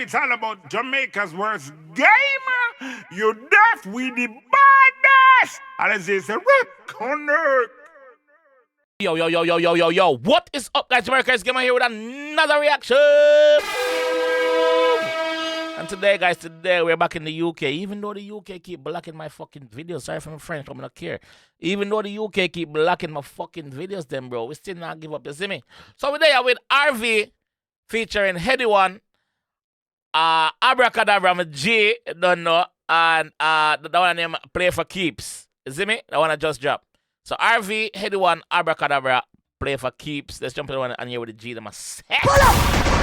it's all about Jamaica's worst game. You deaf, we the baddest. And as they say, connect. Yo. What is up, guys? JAMAICA'S Gamer here with another reaction. And today, guys, we're back in the UK. Even though the UK keep blocking my fucking videos. Sorry for my French, I'm not care. Even though the UK keep blocking my fucking videos, them, bro. We still not give up, you see me? So we're there with 𝐎𝐍 featuring Headie one. Abra Cadabra, my G, don't know. And the one name Play for Keeps. You see me? The one I just dropped. So 𝐎𝐍, Headie one, Abra Cadabra, Play for Keeps. Let's jump to the one and here with the G. Them a set. Pull up!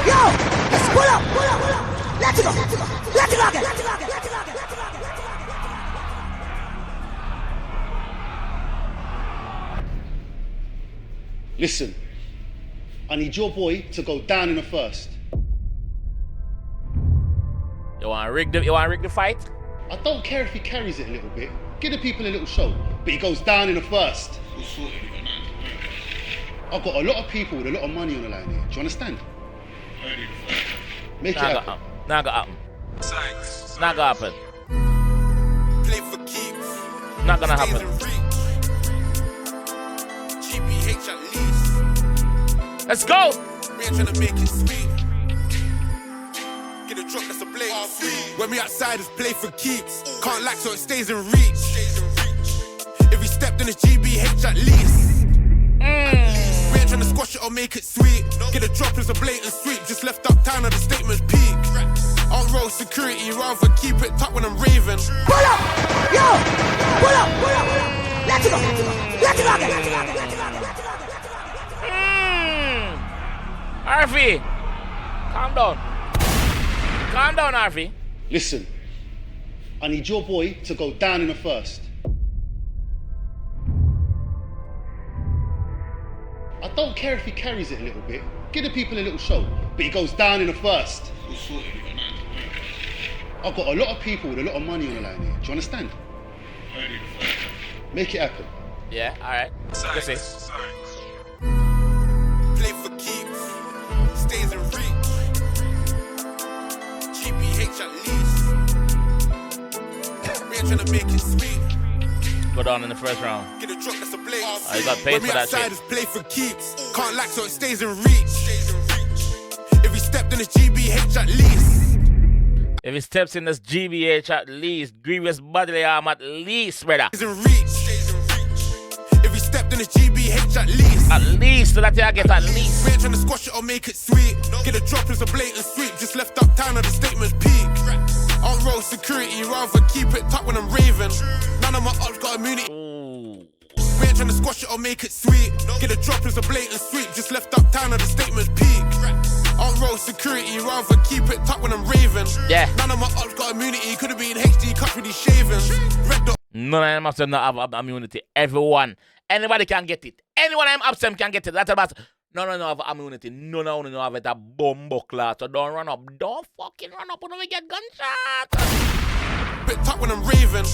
Yo! Let's pull up! Let's go! Let's go again! Listen, I need your boy to go down in the first. You wanna rig the fight? I don't care if he carries it a little bit. Give the people a little show, but he goes down in the first. I've got a lot of people with a lot of money on the line here. Do you understand? Make it happen. Not gonna happen. Not gonna happen. Play for keeps. Not gonna happen. GBH at least. Let's go. We ain't tryna make it sweet. Get a drop, that's a play. When we outside, it's play for keeps. Can't lack, so it stays in reach. If we stepped in it's GBH at least. We ain't tryna squash it or make it sweet. Get a drop, it's a blatant sweep. Just left uptown at the statement's peak. On road security, rather keep it tucked when I'm raving. Pull up! Yo! Pull up! Let's go! Let's go again! 𝐎𝐍, calm down. Calm down, 𝐎𝐍. Listen, I need your boy to go down in the first. I don't care if he carries it a little bit. Give the people a little show, but he goes down in the first. I've got a lot of people with a lot of money on the line here. Do you understand? Make it happen. Yeah, alright. Let's see. Play for keeps. Stays in reach. GBH at least. We ain't tryna make it sweet. Go down in the first round. Get a drop, that's a blaze. Oh, you got paid for that shit. Is play for keeps. Can't lack, so it stays in reach. If we stepped in it's GBH at least. If he steps in this GBH at least, grievous bodily harm at least, brother. Stays in reach. If we stepped in it's GBH at least. At least, so that you get at least. We ain't tryna squash it or make it sweet. Get a drop, it's a blatant sweep. Just left uptown at the statement's peak. On road security, rather keep it tucked when I'm raving. None of my ops got immunity. Ooh. We ain't tryna squash it or make it sweet. Get a drop, it's a blatant sweep. Just left uptown at the statement's peak. On road security, rather keep it tucked when I'm raving. Yeah. None of my ops got immunity. Could've been HD cut with these shavings. Red dot. None of them of them not have immunity. Everyone. Anybody can get it. Anyone of them of them can get it. That's about. No have immunity. None of them have it a bumbo class. So don't run up. Don't fucking run up when we get gunshot. Bit tucked when I'm raving.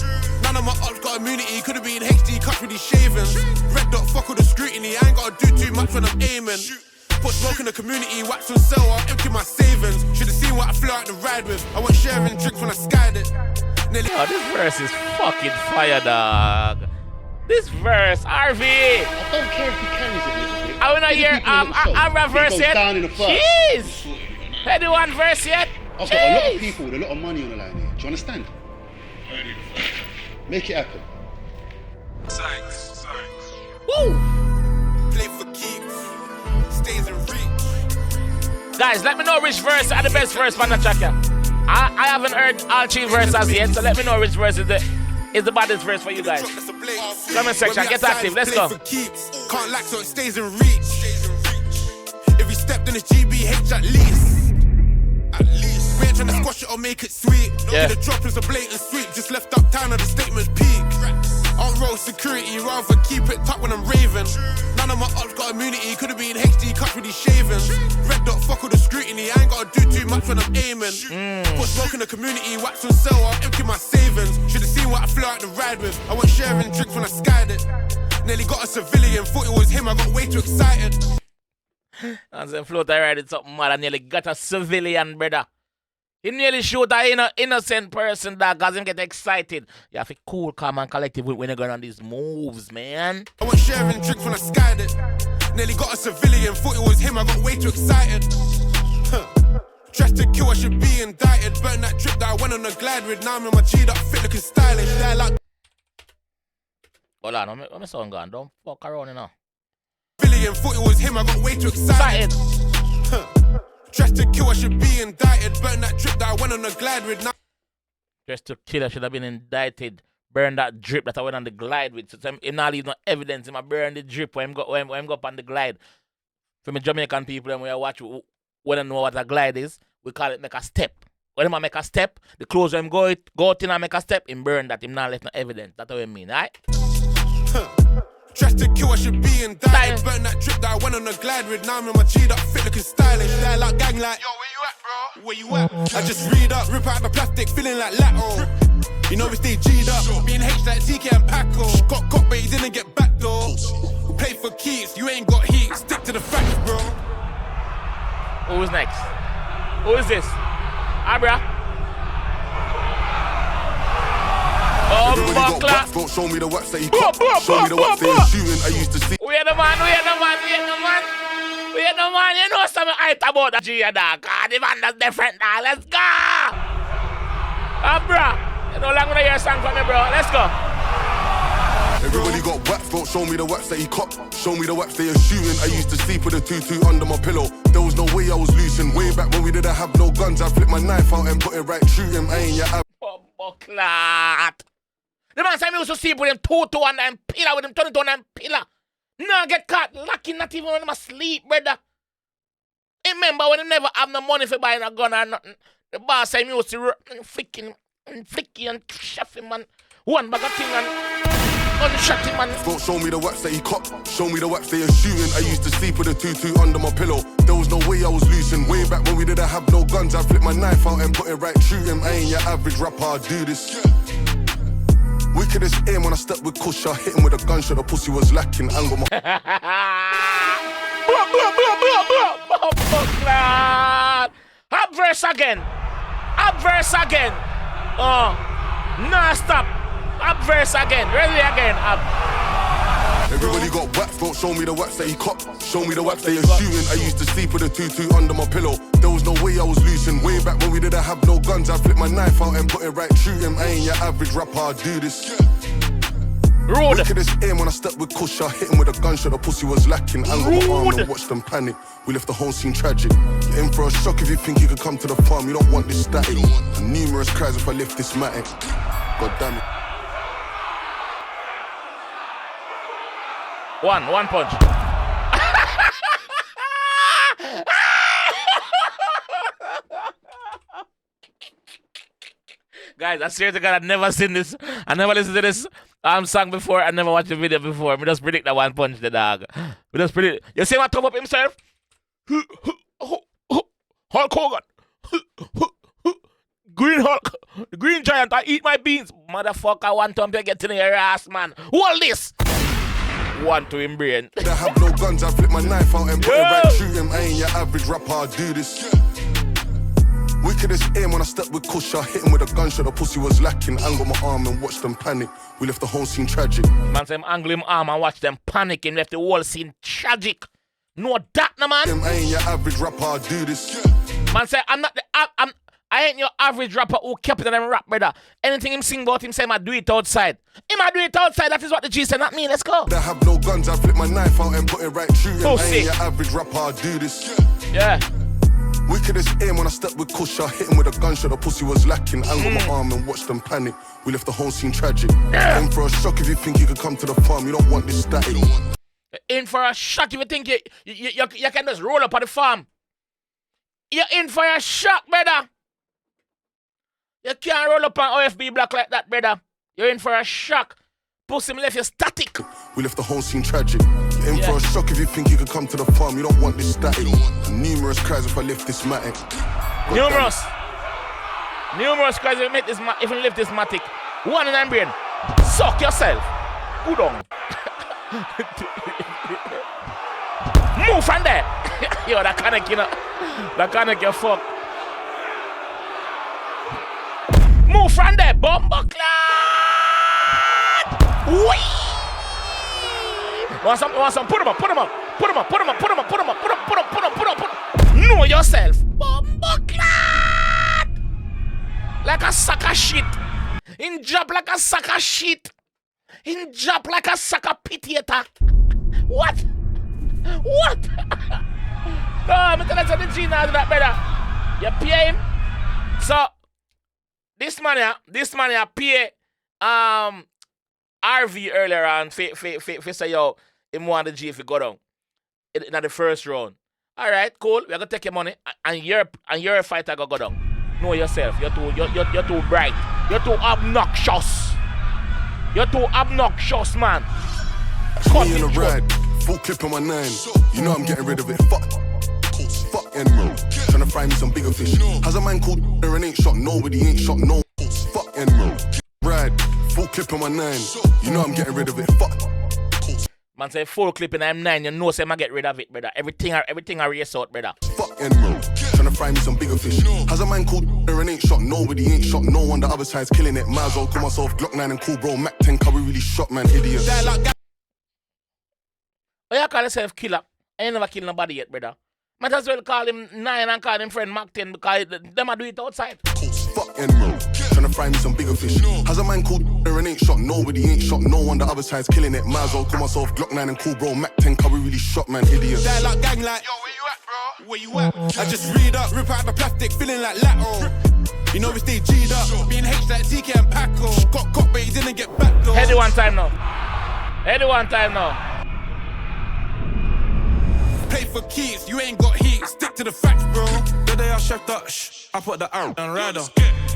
None of my ops got immunity. Could've been HD cut with these shavings. Red dot, fuck with the scrutiny. I ain't gotta do too much when I'm aiming. Put smoke in the community, wax on sale, I'll empty my savings. Should've seen what I flew out the ride with. I went sharing drinks when I skied it. Nearly. Oh, this verse is fucking fire, dog. This verse, 𝐎𝐍. I don't care if he carries it a little bit. I wanna hear Abra verse yet. Down in the first. Jeez. Headie one verse yet. I've got a lot of people with a lot of money on the line here. Do you understand? Make it happen. Woo. Play for keeps. Stays in reach. Guys, let me know which verse are the best verse for the track. I haven't heard all three verses yet, so let me know which verse is the baddest verse for you guys. Comment section, get active, let's go. Can't lack, so it stays in reach. If we stepped in it's GBH at least. We ain't tryna squash it or make it sweet. Yeah. Get a drop, it's a blatant sweep. Just left uptown at the statement's peak. On road security, rather keep it tucked when I'm raving. None of my ops got immunity. Could've been HD cut with these shavings. Red dot, fuck with the scrutiny. I ain't gotta do too much when I'm aiming. Put smoke in the community, wax on sale, I'll empty my savings. Should've seen what I flew out the ride with. I went sharing drinks when I skied it. Nearly got a civilian, thought it was him, I got way too excited. And then float I ride it something mad, I nearly got a civilian, brother. He nearly shoot an innocent person, dog, cause him get excited. You have to cool, calm, and collective when you're going on these moves, man. I was sharing drinks when I skied it. Nearly got a civilian, thought it was him, I got way too excited. Dressed to kill, I should be indicted. Burn that drip that I went on a glide with. Now I'm in my G'd up, fit looking stylish. Like hold on, let me sound gone. Don't fuck around, you know. Civilian, thought it was him, I got way too excited. Dressed to kill, I should be indicted. Burn that drip that I went on a glide with. Now Dressed to kill, I should have been indicted. Burn that drip that I went on the glide with. So him not leave no evidence. I burn the drip when him go up on the glide. For me Jamaican people, when you watch, when I know what a glide is, we call it make a step. When him make a step, the closer him go out in and make a step, him burn that. Him not left no evidence. That's what I mean, right? Dressed to kill, I should be indicted. Burn that drip that I went on a glide with. Now I'm in my G'd up, fit looking stylish. They're like gang like, yo, where you at, bro? Where you at? I just read up, rip out the plastic, feeling like Lato. You know we stay G'd up, being H like TK and Paco. Got caught, but he didn't get back though. We play for keys, you ain't got heat. Stick to the facts, bro. Who's next? Who is this? Abra? Don't show me the wax that he caught. Show me the wax that he's shooting. I used to see. We are the man. You know something hype about the G, dog. God, the man that's different, dog. Let's go. Abra. You know, long when I hear a song from me, bro. Let's go. Everybody got wax, don't show me the wax that he caught. Show me the wax that you're shooting. I used to sleep with a 2-2 under my pillow. There was no way I was losing. Way back when we didn't have no guns, I flipped my knife out and put it right through him. I ain't your Clot. The man said me used to sleep with him 2-2 and them pillar with him 22 and them pillar. Nah, get caught lucky not even when I'm asleep, brother. Remember when he never have no money for buying a gun or nothing. The boss said me used to flick him and chef him, man. One bag of thing and unshot him, man. Don't show me the wax that he caught. Show me the wax that you're shooting. I used to sleep with a 2-2 under my pillow. There was no way I was losing. Way back when we didn't have no guns, I flipped my knife out and put it right through him. I ain't your average rapper, I do this. Wickedest aim when I stepped with Kush, I hit him with a gunshot, the pussy was lacking. Angle my Up verse again. Nah, stop. Up verse again. Ready again. Up. Everybody got wax, don't show me the wax that he caught. Show me the wax that you're shooting. I used to sleep with a 2-2 under my pillow. There was no way I was losing. Way back when we didn't have no guns, I flipped my knife out and put it right through him. I ain't your average rapper, I do this. Road. Wickedest aim when I stepped with Kush, I hit him with a gunshot, the pussy was lacking. Angle my arm and watched them panic. We left the whole scene tragic. Get in for a shock if you think you could come to the farm. You don't want this static. Numerous cries if I lift this matic. God damn it. One punch. Guys, I swear to God, I've never seen this. I never listened to this song before. I never watched the video before. We just predict that one punch the dog. We just predict. You see what top up himself? Hulk Hogan. Green Hulk. The Green Giant. I eat my beans. Motherfucker, one time to get in your ass, man. Hold this. One to him brain. I have no guns, I flip my knife out and put it right through him. I ain't your average rapper, I do this. Wickedest aim when I stepped with Kush, I hit him with a gunshot, the pussy was lacking. Angle my arm and watched them panic. We left the whole scene tragic. Man say him angle him arm and watch them panic and left the whole scene tragic. No that, no man. I ain't your average rapper, I do this. Man say I ain't your average rapper who kept it and rap, brother. Anything him sing about him say I do it outside. Him I do it outside, that is what the G said, not me, let's go. I have no guns, I flip my knife out and put it right through him. I ain't your average rapper, I do this. Yeah. Wickedest aim when I stepped with Kush, I hit him with a gunshot, the pussy was lacking. Angle my arm and watched them panic. We left the whole scene tragic. In for a shock if you think you could come to the farm. You don't want this static. In for a shock if you think you can just roll up on the farm. You're in for a shock, brother. You can't roll up on OFB block like that, brother. You're in for a shock. Pussy left you static. We left the whole scene tragic. In for a shock if you think you could come to the farm. You don't want this static. Numerous cries if I lift this matic. Numerous cries if you lift this matic. One in my brain. Suck yourself. Good on. Move from there. Yo, that kind of fuck. Move from there, bomber clad. Whee! Want some, put him up. Know yourself. Bomber clad. Like a sack of shit. In job like a sack of shit. In job like a sack of pity attack. What? No, I'm telling you the Gina do that better. You pay him. So this man here pay RV earlier on for say yo him want the G if he go down in the first round. Alright, cool. We're gonna take your money and your fighter go down. Know yourself. You're too bright. You're too obnoxious. You're too obnoxious, man. Me in a ride, full clip on my 9. You know I'm getting rid of it. Fuck animal. Tryna find me some bigger fish. Has a man called and ain't shot nobody, ain't shot no. Fuck animal. Ride, full clip on my 9. You know I'm getting rid of it. Fuck. Man say full clip and I'm 9. You know say I get rid of it, brother. Everything I race out, brother. Fuck animal. Tryna find me some bigger fish. Has a man called and ain't shot nobody, ain't shot no one. The other side's killing it. Might as well call myself Glock 9 and cool, bro. Mac 10, we really shot, man, idiot. Oh, you call yourself killer. I ain't never killed nobody yet, brother. Might as well call him 9 and call him friend Mac 10 because them a do it outside. Fuck animal. Tryna find me some bigger fish. Has a man called and ain't shot nobody, ain't shot no one. The other side's killing it. Might as well call myself Glock 9 and cool, bro. Mac 10, we really shot, man, idiot. Die like gang like, yo, where you at, bro? Where you at? I just read up, rip out the plastic, feeling like Lato. You know we stay G'd up, being H like TK and Paco. Got but he didn't get back though. Headie one time now. Play for keys, you ain't got heat, stick to the facts, bro. The day I checked up, I put the arrow and rider.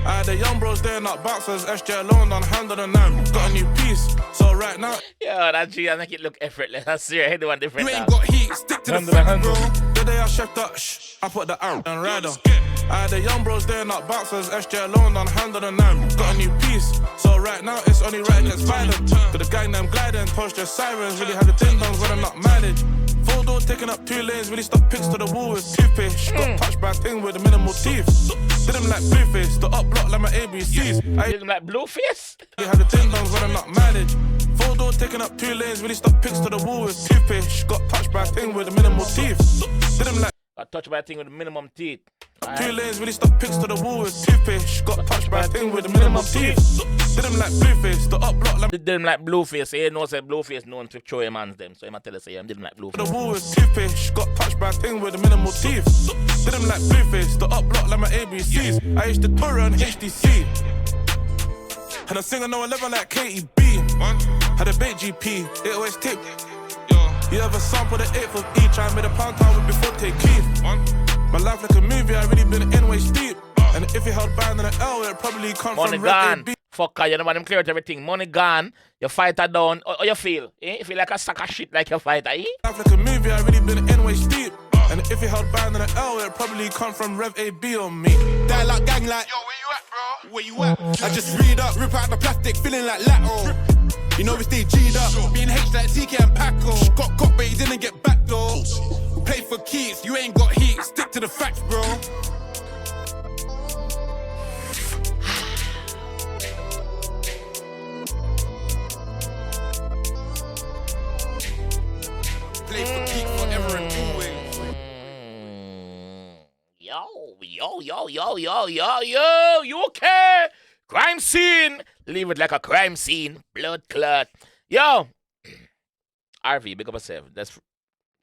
I had the young bros there, not bouncers, SJ alone on handle the 9. Got a new piece, so right now. Yeah, that G, I make it look effortless. I see Headie one different. You ain't got heat, stick to the facts, bro. The day I checked up, I put the arrow and rider. I had the young bros there, not bouncers, SJ alone on handle the 9. Got a new piece, so right now it's only right against violent. Got the gang them gliding, post their sirens, really had the ding dongs when I'm not managed. Full door taking up 2 lanes, really stuck pigs to the wall with toothpaste. Got touched by a thing with the minimal teeth. Did them like Blueface, the up block like my ABCs. Did them like Blueface? They had the ding dongs when I'm not managed. Full door taking up 2 lanes, really stuck pigs to the wall with toothpaste. Got touched by a thing with the minimal teeth. Did them like Got touched by a thing with the minimum teeth. 2 lanes, really stuck pigs to the wall with toothpaste. Got touched by a thing with the minimal teeth. Did them like Blueface, the up block like Did them like Blueface. He knows that Blueface known to throw him hands them. So he might tell us say did them like Blueface. the wall with toothpaste. Got touched by a thing with the minimal teeth. Did them like Blueface, the up block like my ABCs. I used to tour on HDC. And I sing on no 11 like KEB. Had a bait GP, it always tip. You ever sample the 8th of each? I made a pound town with before take Keith. My life like a movie, I really been in way steep. And if you held band in an L, it'd probably come Money from gone. Red Fucker, you know what I'm clear with everything. Money gone. Your fighter down. Or you feel? Eh? You feel like a sack of shit like your fighter, eh? Life like a movie, I really been in way steep. And if you held band in an L, it'd probably come from Rev AB on me. Die like gang like, yo, where you at, bro? Where you at? I just read up, rip out the plastic, feeling like Lato. You know we stay G'd up, being H like TK and Paco. Got but he didn't get back though. Play for keys, you ain't got heat, stick to the facts, bro. Play for keeps forever and always. Yo, UK crime scene. Leave it like a crime scene. Blood clot. Yo, RV, big up yourself. That's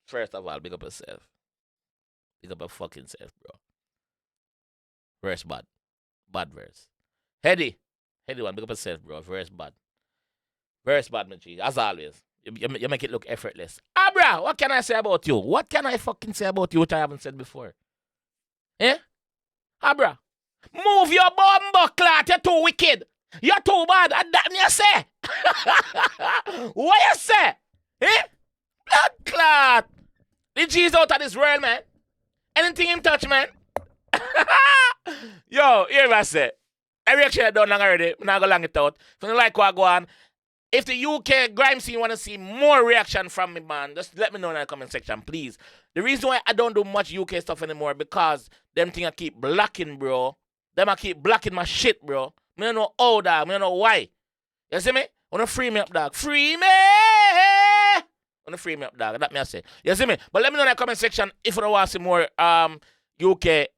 first of all, big up yourself. Big up your fucking self, bro. Verse bad. Bad verse. Headie one, big up yourself, bro. Verse bad, my G. As always. You make it look effortless. Abra, what can I say about you? What can I fucking say about you which I haven't said before? Eh? Abra, move your bumbo clot. You're too wicked. You're too bad. And that you say? What you say? Eh? Blood clot. The G's out of this world, man. Anything him touch, man. Yo, here I say. I reaction I done long already. I'm not going to long it out. If you don't like what I go on, if the UK grime scene want to see more reaction from me, man, just let me know in the comment section, please. The reason why I don't do much UK stuff anymore because them thing I keep blocking, bro. Them I keep blocking my shit, bro. I don't know how, dog. I don't know why. You see me? Wanna free me up, dog. Free me! Wanna free me up, dog. That me I say. You see me? But let me know in the comment section if you want to see more UK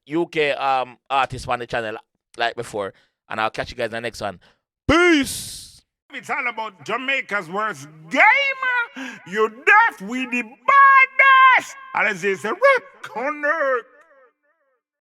artists on the channel like before. And I'll catch you guys in the next one. Peace! It's all about Jamaica's worst game. You deaf with the baddest. And it's a rip corner.